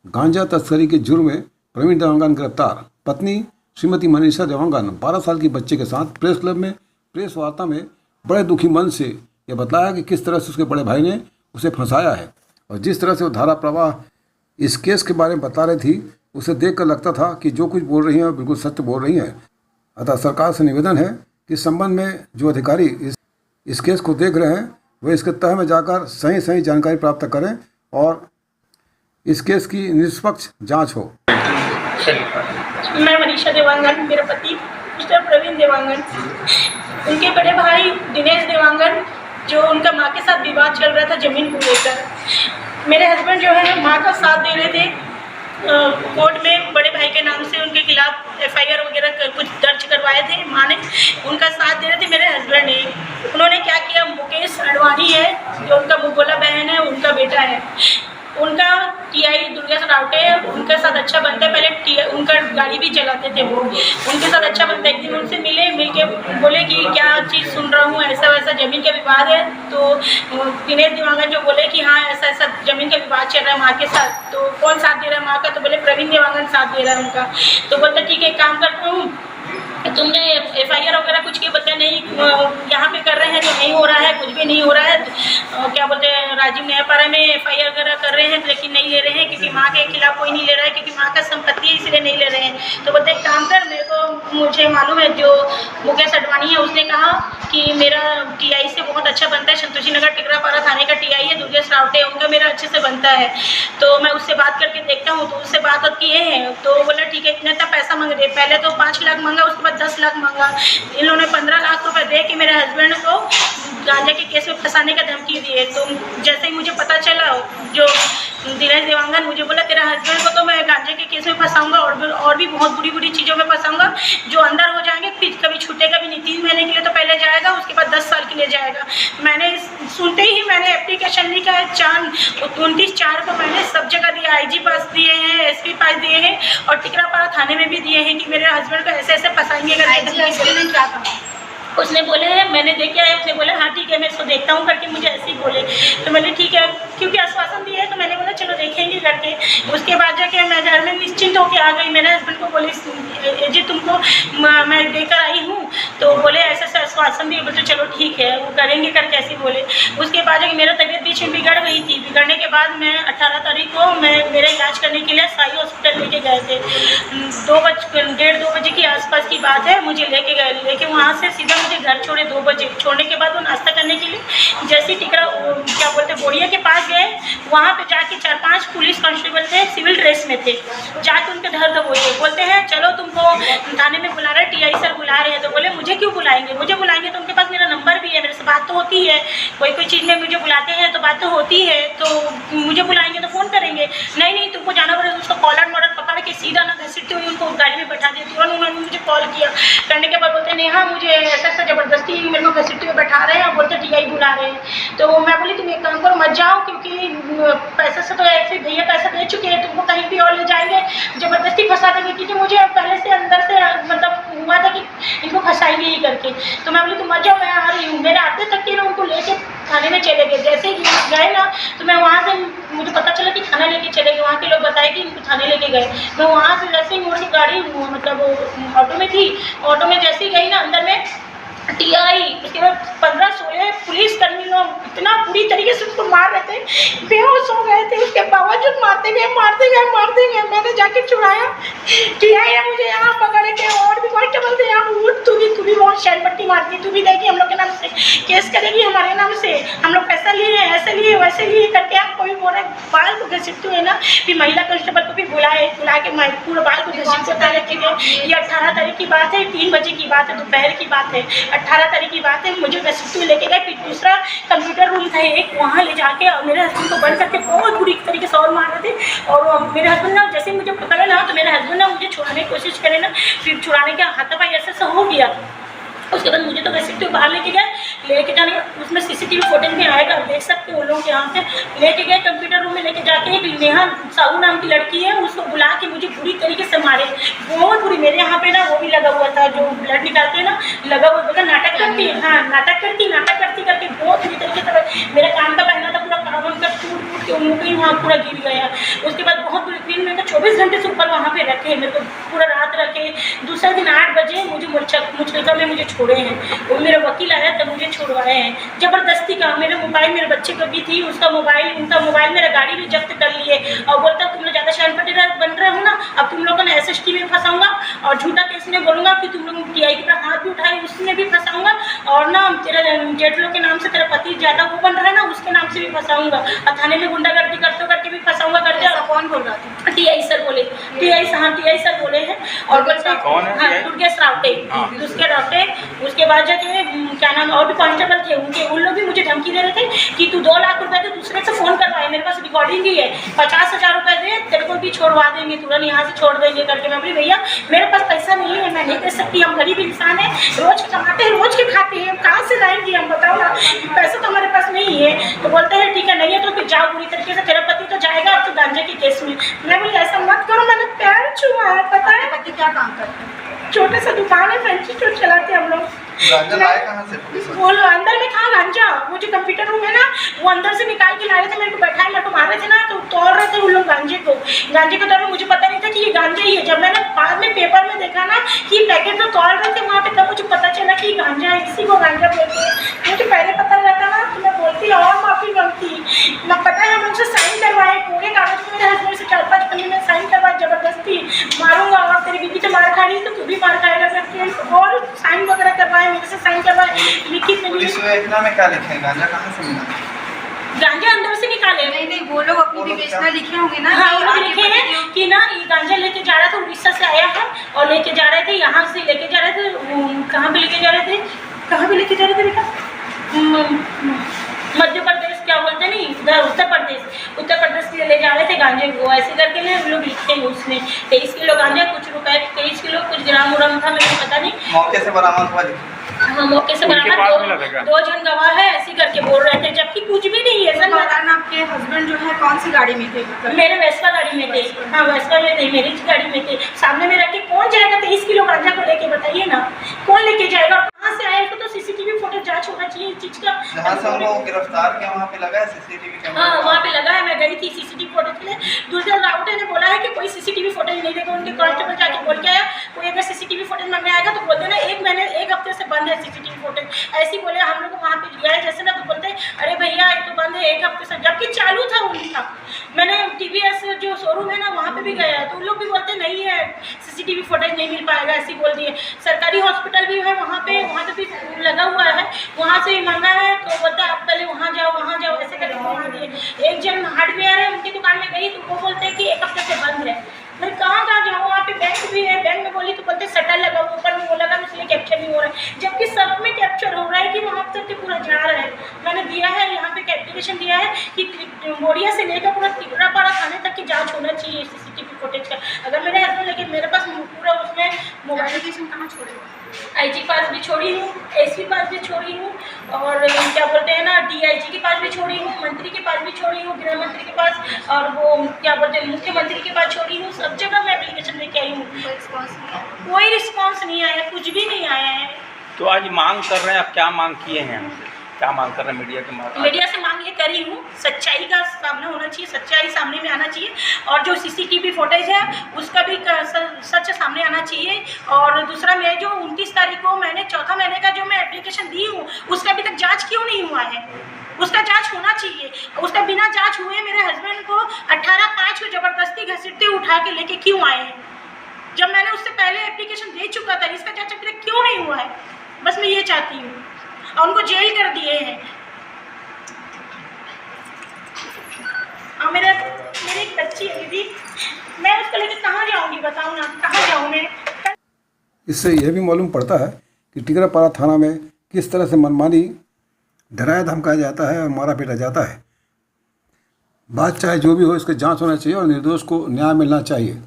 गांजा तस्करी के जुर्म में प्रवीण देवांगन गिरफ्तार। पत्नी श्रीमती मनीषा देवांगन 12 साल के बच्चे के साथ प्रेस क्लब में प्रेस वार्ता में बड़े दुखी मन से यह बताया कि किस तरह से उसके बड़े भाई ने उसे फंसाया है और जिस तरह से वो धारा प्रवाह इस केस के बारे में बता रही थी, उसे देखकर लगता था कि जो कुछ बोल रही हैं बिल्कुल सत्य बोल रही हैं। अतः सरकार से निवेदन है कि इस संबंध में जो अधिकारी इस केस को देख रहे हैं वे इसके तह में जाकर सही जानकारी प्राप्त करें और इस केस की निष्पक्ष जांच हो। मैं मनीषा देवांगन, मेरा पति मिस्टर प्रवीण देवांगन, उनके बड़े भाई दिनेश देवांगन, जो उनका माँ के साथ विवाद चल रहा था ज़मीन को लेकर। मेरे हस्बैंड जो है माँ का साथ दे रहे थे। कोर्ट में बड़े भाई के नाम से उनके खिलाफ FIR वगैरह कुछ दर्ज करवाए थे। माँ ने उनका साथ दे रहे थे मेरे हस्बैंड ने। उन्होंने क्या किया, मुकेश अडवाणी है जो उनका मुगोला बहन है, उनका बेटा है, उनका TI दुर्गा रावटे है, उनके साथ अच्छा बनता है। पहले उनका गाड़ी भी चलाते थे वो, उनके साथ अच्छा बनता है। एक दिन उनसे मिल के बोले कि क्या चीज़ सुन रहा हूँ, ऐसा वैसा ज़मीन का विवाद है। तो दिनेश देवांगन जो बोले कि हाँ ऐसा ज़मीन का विवाद चल रहा है माँ के साथ। तो कौन साथ दे रहा है माँ का, तो बोले प्रवीण देवांगन साथ दे रहा है उनका। तो बोलते ठीक है, काम करता हूँ, तुमने FIR वगैरह कुछ किए? बताया नहीं, यहाँ पे कर रहे हैं तो नहीं हो रहा है, कुछ भी नहीं हो रहा है। क्या बोलते हैं, राजीव न्यायपाड़ा में FIR वगैरह कर रहे हैं लेकिन नहीं ले रहे हैं क्योंकि माँ के खिलाफ कोई नहीं ले रहा है, क्योंकि माँ का संपत्ति है इसलिए नहीं ले रहे हैं। तो बोलते काम कर, मुझे मालूम है जो मुकेश अडवाणी है उसने कहा कि मेरा TI से बहुत अच्छा बनता है, संतोषी नगर टिकरापाड़ा थाने का TI है दुर्गेश रावटे, उनका मेरा अच्छे से बनता है। तो मैं उससे बात करके देखता हूँ। तो उससे बात किए हैं तो बोला ठीक है, इतना पैसा मांग रहे। पहले तो 5 लाख मांगा, उसके बाद 10 लाख मांगा। इन लोगों ने 15 लाख रुपए दे के मेरे हस्बैंड को गांजा के केस में फंसाने का धमकी दिए। तो जैसे ही मुझे पता चला, जो दिनेश देवांगन मुझे बोला तेरा हस्बैंड को तो मैं गांजे के केस में फंसाऊंगा और भी बहुत बुरी चीज़ों में फंसाऊंगा, जो अंदर हो जाएंगे, फिर कभी छूटेगा भी नहीं। 3 महीने के लिए तो पहले जाएगा, उसके बाद 10 साल के लिए जाएगा। मैंने सुनते ही मैंने एप्लीकेशन लिखा है। 29/4 को मैंने सब जगह दिया, IG पास दिए हैं, SP पास दिए हैं और टिकरापाड़ा थाने में भी दिए हैं कि मेरे हस्बैंड को ऐसे फंसाएंगे। उसने बोले मैंने देखे आया, उसने बोला हाँ ठीक है मैं इसको देखता हूँ करके मुझे ऐसे ही बोले। तो मैंने ठीक है, क्योंकि आश्वासन दिया है तो मैंने बोला चलो देखेंगे करके। उसके बाद जाके मैं घर में निश्चिंत होकर आ गई। मेरे हस्बैंड को बोले जी तुमको मैं देकर आई हूँ, तो बोले ऐसे आश्वासन दिए, बोलते चलो ठीक है वो करेंगे करके ऐसे बोले। उसके बाद जाके मेरा तबीयत बीच में बिगड़ गई थी। बिगड़ने के बाद मैं 18 तारीख को मेरा इलाज करने के लिए साई हॉस्पिटल लेके गए थे। 1:30-2 बजे की आसपास की बात है। मुझे लेके गए, लेके वहाँ से सीधा मुझे घर छोड़े 2 बजे। छोड़ने के बाद वो नाश्ता करने के लिए जैसे टिकरा क्या बोलते बोरिया के पास गए, वहाँ पे जाके 4-5 पुलिस कांस्टेबल थे, सिविल ड्रेस में थे। जाके उनके धर दबोचे, बोलते हैं चलो तुमको थाने में बुला रहे, TI सर बुला रहे हैं। तो बोले मुझे क्यों बुलाएंगे, मुझे बुलाएंगे तो उनके पास मेरा नंबर भी है, मेरे से बात तो होती है। कोई चीज़ में मुझे बुलाते हैं तो बात तो होती है, तो मुझे बुलाएंगे तो फ़ोन करेंगे। नहीं तुमको जाना पड़ेगा। उसको कॉलर मॉडर पकड़ के सीधा ना घसीटते हुए उनको गाड़ी में बैठा दिया। तुरंत उन्होंने मुझे कॉल किया। करने के बाद बोलते नेहा मुझे ऐसा ज़बरदस्ती मेरे को घसीटते हुए बैठा रहे हैं और बोलते TI बुला रहे हैं। तो मैं बोली तुम एक काम करो मत जाओ, क्योंकि पैसे से तो ऐसे भैया पैसा दे चुके हैं, तुमको कहीं भी और ले जाएंगे, ज़बरदस्ती फंसा देंगे। क्योंकि मुझे पहले से अंदर से मतलब हुआ था कि इनको फंसाएंगे ही करके। तो मैं बोली तुम मत जाओ, मैं आ रही हूँ। मेरे आते तक के ना उनको लेके थाने में चले गए। जैसे ही गए ना तो मैं वहाँ से मुझे पता चला कि थाना लेके चले गए। वहाँ के लोग बताए कि इनको थाने लेके गए। मैं वहाँ से जैसे ही मोड़ की गाड़ी मतलब ऑटो में थी, ऑटो में जैसे ही गई ना अंदर में TI, उसके बाद 15-16 पुलिस कर्मी लोग इतना बुरी तरीके से उसको मार रहे थे, बेहोश हो गए थे। उसके बावजूद मारते गए। मैंने जाके छुड़ाया। TI ने मुझे यहाँ पकड़ के और भी कांस्टेबल थे यहाँ, उठ तू भी बहुत शैल पट्टी मारती, तू भी देगी हम लोग के नाम से केस करेगी, हमारे नाम से हम लोग पैसा लिए, ऐसे लिए वैसे लिए करके। आपको भी बोल रहे बाल को घसीटते हुए ना, फिर महिला कांस्टेबल को भी बुला के पूरा बाल को घसीटते लेके गए। ये 18 तारीख की बात है, 3 बजे की बात है, दोपहर की बात है। 18 तारीख की बात है। मुझे घसीटते लेके गए। फिर दूसरा कंप्यूटर रूम था एक, वहाँ ले जाके और मेरे हस्बैंड को बंद करके बहुत बुरी तरीके से और मार रहे थे। और मेरे हस्बैंड ना जैसे मुझे पकड़ा ना तो मेरे हस्बैंड ना मुझे छुड़ाने की कोशिश करे ना, फिर छुड़ाने के हाथापाई ऐसा हो गया। उसके बाद मुझे तो घसीटते बाहर लेके गए। लेके जाने उसमें CCTV फुटेज भी आएगा, आप देख सकते हो। लोग यहाँ पे लेके गए कंप्यूटर रूम में, लेके जाके एक नेहा साहू नाम की लड़की है, उसको बुला के मुझे बुरी तरीके से मारे, बहुत बुरी। मेरे यहाँ पे ना वो भी लगा हुआ था जो ब्लड निकालते हैं ना, लगा हुआ। बोला नाटक करती है, हाँ नाटक करती करके बहुत बुरी तरीके से मेरे कान का पहना था पूरा काम उनका टूट के मुँह वहाँ पूरा गिर गया। उसके बाद बहुत बुरी वहाँ पे रखे, मेरे को पूरा रात रखे। दूसरा दिन 8 बजे मुझे मुचलका में मुझे छोड़े हैं, वो मेरा वकील आया तब मुझे छुड़वाए हैं ज़बरदस्ती का। मेरे मोबाइल मेरे बच्चे को भी थी, उसका मोबाइल, उनका मोबाइल, मेरा गाड़ी भी जब्त कर लिए और बोलता तुम लोग ज़्यादा शान पटेरा बन रहे हो ना, अब तुम लोगों ने SST में फंसाऊंगा और झूठा केस में बोलूँगा कि तुम लोग TI पर हाथ भी उठाए उसमें भी फंसाऊंगा, और ना तेरा जेठ लोग के नाम से तेरा पति ज़्यादा वो बन रहा है ना, उसके नाम से भी फंसाऊंगा, और थाने में गुंडागर्दी करके भी फंसाऊंगा करके। कौन बोल रहा था? TI सर बोले, TI सर बोले हैं। और बोलते हाँ, दुर्गेश रावटे, उसके बाद जाके क्या नाम, और भी कांस्टेबल थे उनके, उन लोग भी मुझे धमकी दे रहे थे कि तू 2 लाख रुपए तो दूसरे से फ़ोन करवाए, मेरे पास रिकॉर्डिंग भी है, 50,000 रुपए दे, तेरे को भी छोड़वा देंगे, तुरंत यहाँ से छोड़ देंगे करके। मैं बोली भैया मेरे पास पैसा नहीं है, मैं नहीं दे सकती, हम गरीब इंसान हैं, रोज कमाते हैं, रोज के खाते हैं, कहाँ से लाएंगे हम, बताओ ना, पैसा तो हमारे पास नहीं है। तो बोलते हैं ठीक है, नहीं है तो फिर जाओ पूरी तरीके से, तेरा पति तो जाएगा अब तो गांजे के केस में। मैं बोली ऐसा मत करो, मैंने पैर छुआ है, पता है। पति क्या काम करते हैं? छोटे सा दुकान है, फैंसी स्टोर चलाते हम लोग। गांजा लाए कहाँ से पुलिस वाले? वो अंदर में था गांजा, वो जो कंप्यूटर रूम है ना, वो अंदर से निकाल के ला रहे थे, मेरे को बैठाए, मेरे को मार रहे थे ना, तो तोड़ रहे थे उन लोग गांजे को दौरान मुझे पता नहीं था कि ये गांजा ही है। जब मैंने बाद में पेपर में देखा ना कि पैकेट तो तोड़ रहे थे वहाँ पे, तब मुझे पता चला कि गांजा है, इसी को गांजा बोलते हैं। मुझे पहले पता रहता ना तो मैं बोलती और माफ़ी मांगती। ना पता है हम उनसे साइन करवाए, पूरे कागज में मेरे हस्बैंड से 4-5 पन्ने में साइन करवाए, जबरदस्ती मारूंगा और तेरी बीवी तो मार खा रही तो तू भी मार खाएगा करके, और साइन वगैरह करवाए, मेरे से साइन करवाए लिखित में। पुलिस इतना में क्या लिखे हैं? गांजा कहाँ से मिला? गांजा अंदर से निकाले। नहीं, वो लोग अपनी विवेचना लिखे होंगे ना। हाँ, वो लोग लिखे हैं कि ना ये गांजा लेके जा रहा था, उड़ीसा से आया है और लेके जा रहे थे, यहाँ से लेके जा रहे थे, कहाँ पे लेके जा रहे थे, कहाँ पे लेके जा रहे थे बेटा, मध्य प्रदेश, क्या बोलते नहीं, उधर उत्तर प्रदेश के ले जा रहे थे गांजे को, ऐसे करके ना लोग लिखे हैं उसमें। 23 किलो गांजा, कुछ रुपए, 23 किलो कुछ ग्राम उराम था, मेरे को पता नहीं। मौके से बरामद हुआ? हाँ, मौके से बरामद, 2 जन गवाह है, ऐसे करके बोल रहे थे, जबकि कुछ भी नहीं है। तो आपके हस्बैंड जो है कौन सी गाड़ी में थे? मेरे वेस्पा गाड़ी में थे। हाँ, वेस्पा में थे, मेरी गाड़ी में थे। सामने में रख के कौन जाएगा 23 किलो गांजा को लेके, बताइए ना, कौन लेके जाएगा, कहाँ से आया? तो CCTV फुटेज जांच होना चाहिए इस चीज का। जहाँ से हम लोग गिरफ्तार किया वहाँ पे लगा है CCTV कैमरा? हाँ, वहाँ पे लगा है, मैं गई थी CCTV फुटेज के लिए। दूसरे राउटे ने बोला है कि कोई CCTV फुटेज नहीं देगा, उनके कांस्टेबल जाके बोल के आया, कोई अगर CCTV फुटेज मांगने आएगा तो बोलते ना 1 हफ्ते से बंद है CCTV फुटेज, ऐसे ही बोले। हम लोग वहाँ पे लिया है जैसे ना, तो बोलते अरे भैया ये तो बंद है 1 हफ्ते से, जबकि चालू था उनका। मैंने TVS जो शोरूम है ना वहाँ पे भी गया तो उन लोग भी बोलते नहीं है, CCTV फुटेज नहीं मिल पाएगा, ऐसे बोल दिए। सरकारी हॉस्पिटल भी है वहाँ पे भी लगा हुआ है, वहाँ से ही मांगा है तो बोलता आप पहले वहाँ जाओ, ऐसे करके वहाँ दिए। एक जन हार्डवेयर है, उनकी दुकान में गई तो वो बोलते हैं कि 1 हफ्ते से बंद है। मैं कहाँ जाऊँ, वहाँ पे बैंक भी है, बैंक में बोली तो बोलते शटर लगा, ऊपर में वो लगा इसलिए कैप्चर नहीं हो रहा है, जबकि सब में कैप्चर हो रहा है कि वहाँ तक के पूरा जा रहा है। मैंने दिया है यहाँ पे एप्लीकेशन दिया है कि मोरिया से लेकर पूरा तिगड़ापाड़ा थाने तक की जांच होना चाहिए CCTV फुटेज का। अगर मेरे हस्बैंड लेकिन मेरे पास पूरा उसमें मोबाइल, एप्लीकेशन कहाँ छोड़े? IG पास भी छोड़ी हूँ, SP पास भी छोड़ी हूँ, और क्या बोलते हैं ना DIG के पास भी छोड़ी हूँ, मंत्री के पास भी छोड़ी हूँ, गृह मंत्री के पास, और वो क्या बोलते हैं मुख्यमंत्री के पास छोड़ी हूँ। सब जगह मैं एप्लीकेशन लेके आई हूँ, कोई रिस्पॉन्स नहीं आया, कुछ भी नहीं आया है। तो आज मांग कर रहे हैं, आप क्या मांग किए हैं हमसे, क्या मांग कर रहे हैं मीडिया के माध्यम? मीडिया से मांग ये करी हूँ, सच्चाई का सामने होना चाहिए, सच्चाई सामने में आना चाहिए, और जो CCTV फुटेज है उसका भी सच सामने आना चाहिए। और दूसरा, मैं जो 29 तारीख को मैंने 4था महीने का जो मैं एप्लीकेशन दी हूँ उसका अभी तक जांच क्यों नहीं हुआ है? उसका जांच होना चाहिए। उसका बिना जांच हुए मेरे हस्बैंड को 18/5 को जबरदस्ती घसीटते उठा के लेके क्यों आए हैं, जब मैंने उससे पहले एप्लीकेशन दे चुका था? इसका जांच अभी तक क्यों नहीं हुआ है? बस मैं ये चाहती हूँ। और उनको जेल कर दिए हैं। और मेरी एक बच्ची है दीदी, मैं उसको लेकर कहाँ जाऊँगी, बताओ ना, कहाँ जाऊँ मैं? इससे यह भी मालूम पड़ता है कि टिकरापाड़ा थाना में किस तरह से मनमानी डराया धमकाया जाता है और मारा पीटा जाता है। बात चाहे जो भी हो, इसकी जांच होना चाहिए और निर्दोष को न्याय मिलना चाहिए।